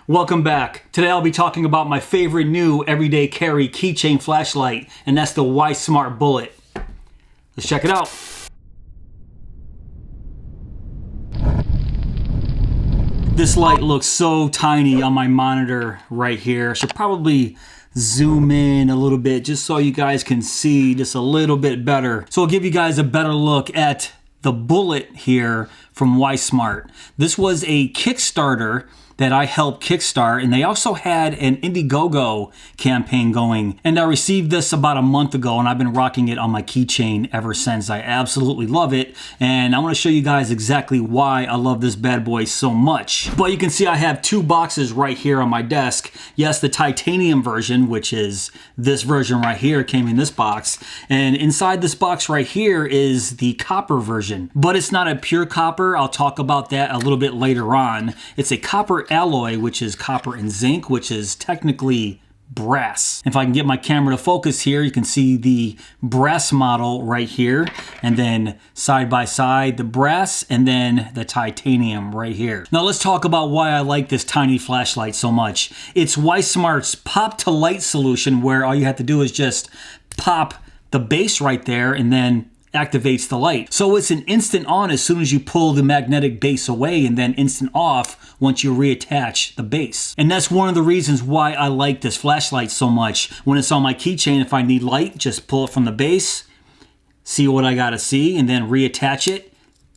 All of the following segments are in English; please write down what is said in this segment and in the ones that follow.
Welcome back. Today I'll be talking about my favorite new everyday carry keychain flashlight, and that's the WiSmart Bullet. Let's check it out. This light looks so tiny on my monitor right here. I should probably zoom in a little bit just so you guys can see just a little bit better. So I'll give you guys a better look at the Bullet here from WiSmart. This was a Kickstarter that I helped kickstart, and they also had an Indiegogo campaign going. And I received this about a month ago, and I've been rocking it on my keychain ever since. I absolutely love it, and I want to show you guys exactly why I love this bad boy so much. But you can see I have two boxes right here on my desk. Yes, the titanium version, which is this version right here, came in this box. And inside this box right here is the copper version. But it's not a pure copper. I'll talk about that a little bit later on. It's a copper alloy, which is copper and zinc, which is technically brass. If I can get my camera to focus here, you can see the brass model right here, and then side by side the brass, and then the titanium right here. Now let's talk about why I like this tiny flashlight so much. It's WiSmart's pop to light solution, where all you have to do is just pop the base right there and then activates the light. So it's an instant on as soon as you pull the magnetic base away, and then instant off once you reattach the base. And that's one of the reasons why I like this flashlight so much. When it's on my keychain, if I need light, just pull it from the base, see what I gotta see, and then reattach it.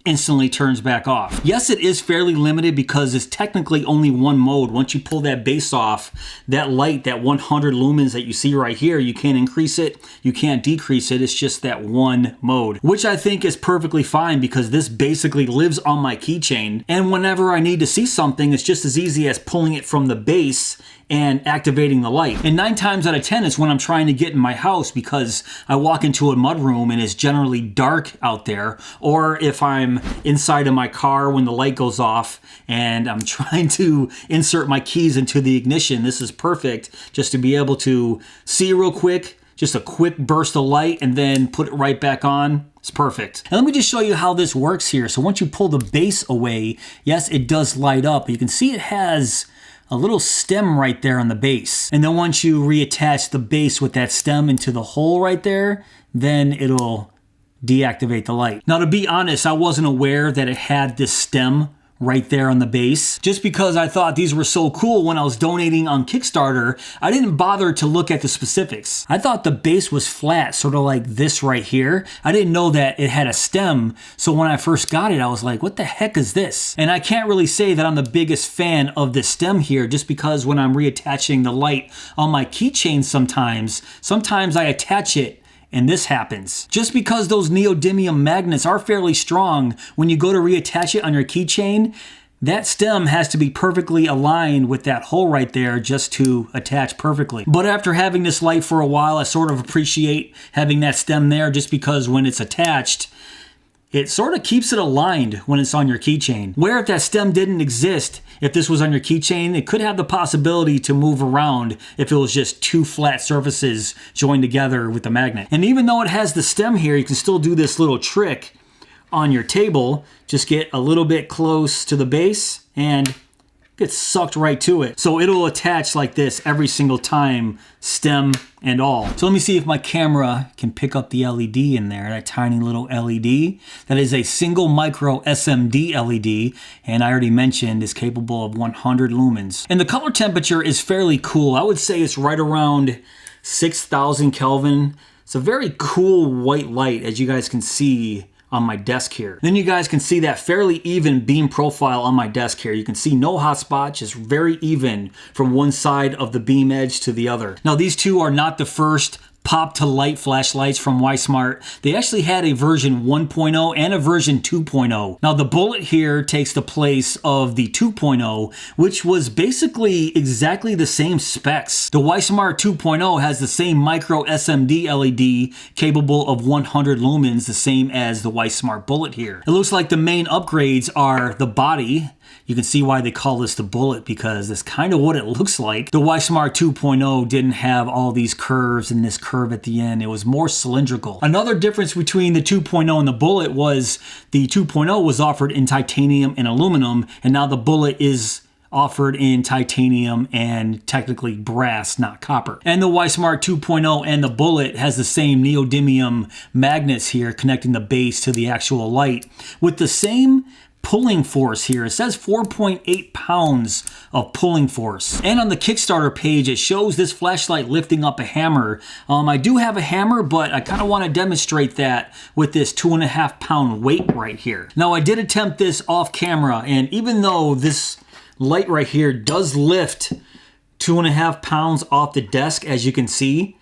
Instantly turns back off. Yes, it is fairly limited because it's technically only one mode. Once you pull that base off, that light, that 100 lumens that you see right here, you can't increase it, you can't decrease it. It's just that one mode, which I think is perfectly fine because this basically lives on my keychain. And whenever I need to see something, it's just as easy as pulling it from the base and activating the light. And 9 times out of 10, it's when I'm trying to get in my house because I walk into a mudroom and it's generally dark out there, or if I'm inside of my car when the light goes off and I'm trying to insert my keys into the ignition. This is perfect just to be able to see real quick, just a quick burst of light, and then put it right back on. It's perfect. And let me just show you how this works here. So once you pull the base away, yes, it does light up. You can see it has a little stem right there on the base. And then once you reattach the base with that stem into the hole right there, then it'll deactivate the light. Now, to be honest, I wasn't aware that it had this stem right there on the base. Just because I thought these were so cool when I was donating on Kickstarter, I didn't bother to look at the specifics. I thought the base was flat, sort of like this right here. I didn't know that it had a stem, so when I first got it, I was like, what the heck is this? And I can't really say that I'm the biggest fan of the stem here, just because when I'm reattaching the light on my keychain sometimes I attach it and this happens. Just because those neodymium magnets are fairly strong, when you go to reattach it on your keychain, that stem has to be perfectly aligned with that hole right there just to attach perfectly. But after having this light for a while, I sort of appreciate having that stem there, just because when it's attached, it sort of keeps it aligned when it's on your keychain. Where if that stem didn't exist, if this was on your keychain, it could have the possibility to move around if it was just two flat surfaces joined together with the magnet. And even though it has the stem here, you can still do this little trick on your table. Just get a little bit close to the base and gets sucked right to it. So it'll attach like this every single time, stem and all. So let me see if my camera can pick up the LED in there, that tiny little LED. That is a single micro SMD LED, and I already mentioned is capable of 100 lumens. And the color temperature is fairly cool. I would say it's right around 6,000 Kelvin. It's a very cool white light, as you guys can see on my desk here. Then you guys can see that fairly even beam profile on my desk here. You can see no hot spot, just very even from one side of the beam edge to the other. Now, these two are not the first pop to light flashlights from WiSmart. They actually had a version 1.0 and a version 2.0. Now the Bullet here takes the place of the 2.0, which was basically exactly the same specs. The WiSmart 2.0 has the same micro SMD LED capable of 100 lumens, the same as the WiSmart Bullet here. It looks like the main upgrades are the body. You can see why they call this the Bullet, because that's kind of what it looks like. The WiSmart 2.0 didn't have all these curves and this curve at the end. It was more cylindrical. Another difference between the 2.0 and the Bullet was the 2.0 was offered in titanium and aluminum, and now the Bullet is offered in titanium and technically brass, not copper. And the Wismart 2.0 and the Bullet has the same neodymium magnets here connecting the base to the actual light with the same pulling force here. It says 4.8 pounds of pulling force. And on the Kickstarter page, it shows this flashlight lifting up a hammer. I do have a hammer, but I kind of want to demonstrate that with this 2.5 pound weight right here. Now, I did attempt this off camera, and even though this light right here does lift 2.5 pounds off the desk, as you can see,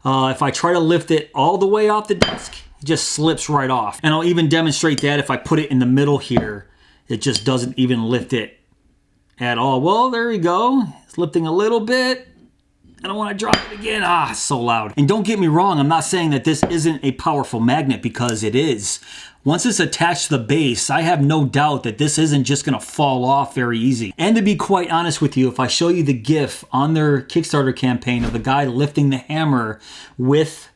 if I try to lift it all the way off the desk, it just slips right off. And I'll even demonstrate that if I put it in the middle here, it just doesn't even lift it at all. Well, there we go. It's lifting a little bit. I don't want to drop it again. Ah, it's so loud. And don't get me wrong, I'm not saying that this isn't a powerful magnet, because it is. Once it's attached to the base, I have no doubt that this isn't just going to fall off very easy. And to be quite honest with you, if I show you the GIF on their Kickstarter campaign of the guy lifting the hammer with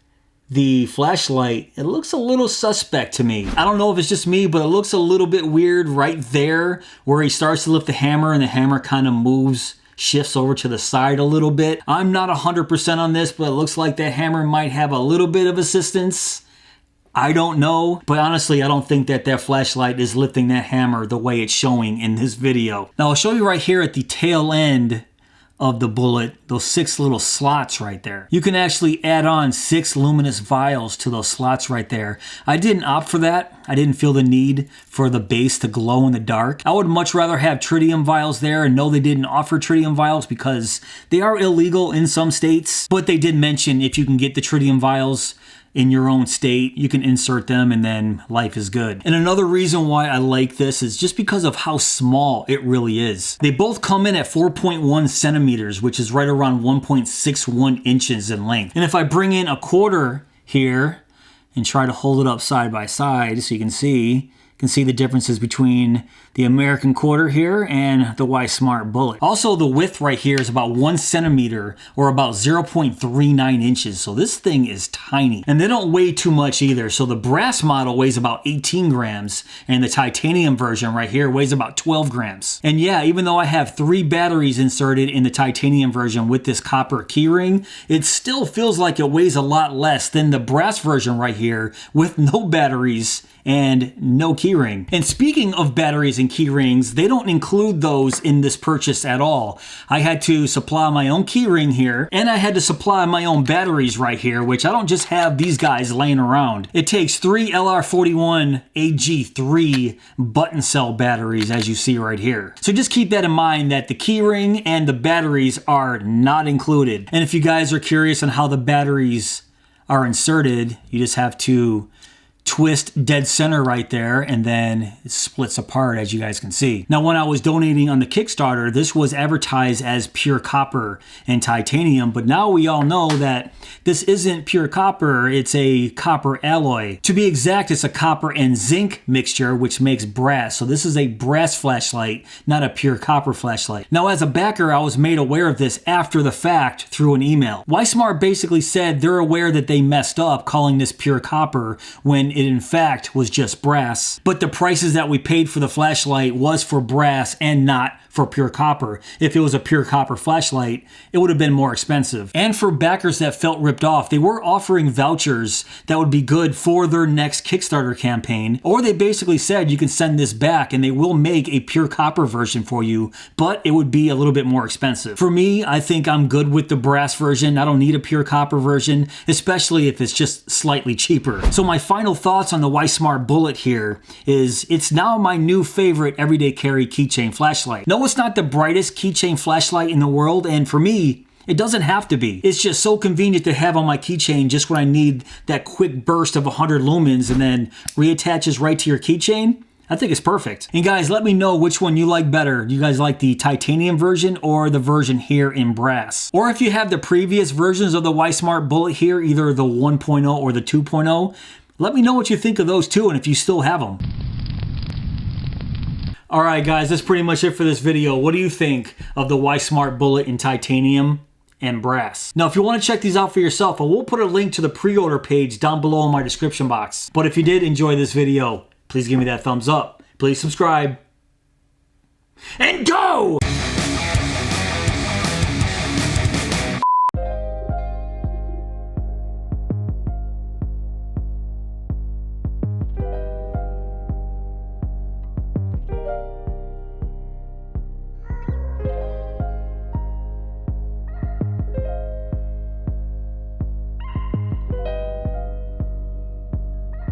the flashlight, it looks a little suspect to me. I don't know if it's just me, but it looks a little bit weird right there where he starts to lift the hammer and the hammer kind of shifts over to the side a little bit. I'm not 100% on this, but it looks like that hammer might have a little bit of assistance. I don't know, but honestly, I don't think that that flashlight is lifting that hammer the way it's showing in this video. Now, I'll show you right here at the tail end of the Bullet, those 6 little slots right there. You can actually add on 6 luminous vials to those slots right there. I didn't opt for that. I didn't feel the need for the base to glow in the dark. I would much rather have tritium vials there, and no, they didn't offer tritium vials because they are illegal in some states, but they did mention if you can get the tritium vials in your own state, you can insert them and then life is good. And another reason why I like this is just because of how small it really is. They both come in at 4.1 centimeters, which is right around 1.61 inches in length. And if I bring in a quarter here and try to hold it up side by side so you can see the differences between the American quarter here and the Wismart Bullet. Also, the width right here is about 1 centimeter or about 0.39 inches. So this thing is tiny. And they don't weigh too much either. So the brass model weighs about 18 grams and the titanium version right here weighs about 12 grams. And yeah, even though I have 3 batteries inserted in the titanium version with this copper keyring, it still feels like it weighs a lot less than the brass version right here with no batteries and no keyring. And speaking of batteries and keyrings, they don't include those in this purchase at all. I had to supply my own keyring here, and I had to supply my own batteries right here, which I don't just have these guys laying around. It takes 3 LR41 AG3 button cell batteries, as you see right here. So just keep that in mind, that the keyring and the batteries are not included. And if you guys are curious on how the batteries are inserted, you just have to twist dead center right there, and then it splits apart, as you guys can see. Now, when I was donating on the Kickstarter, this was advertised as pure copper and titanium, but now we all know that this isn't pure copper, it's a copper alloy. To be exact, it's a copper and zinc mixture, which makes brass. So this is a brass flashlight, not a pure copper flashlight. Now, as a backer, I was made aware of this after the fact through an email. Wismart basically said they're aware that they messed up calling this pure copper when it in fact was just brass, but the prices that we paid for the flashlight was for brass and not for pure copper. If it was a pure copper flashlight, it would have been more expensive. And for backers that felt ripped off, they were offering vouchers that would be good for their next Kickstarter campaign, or they basically said you can send this back and they will make a pure copper version for you, but it would be a little bit more expensive. For me, I think I'm good with the brass version. I don't need a pure copper version, especially if it's just slightly cheaper. So my final thoughts on the Wismart Bullet here is it's now my new favorite everyday carry keychain flashlight. No, it's not the brightest keychain flashlight in the world, and for me, it doesn't have to be. It's just so convenient to have on my keychain just when I need that quick burst of 100 lumens and then reattaches right to your keychain. I think it's perfect. And guys, let me know which one you like better. Do you guys like the titanium version or the version here in brass? Or if you have the previous versions of the Wismart Bullet here, either the 1.0 or the 2.0, let me know what you think of those two and if you still have them. Alright guys, that's pretty much it for this video. What do you think of the Wismart Bullet in titanium and brass? Now, if you want to check these out for yourself, I will put a link to the pre-order page down below in my description box. But if you did enjoy this video, please give me that thumbs up. Please subscribe. And go!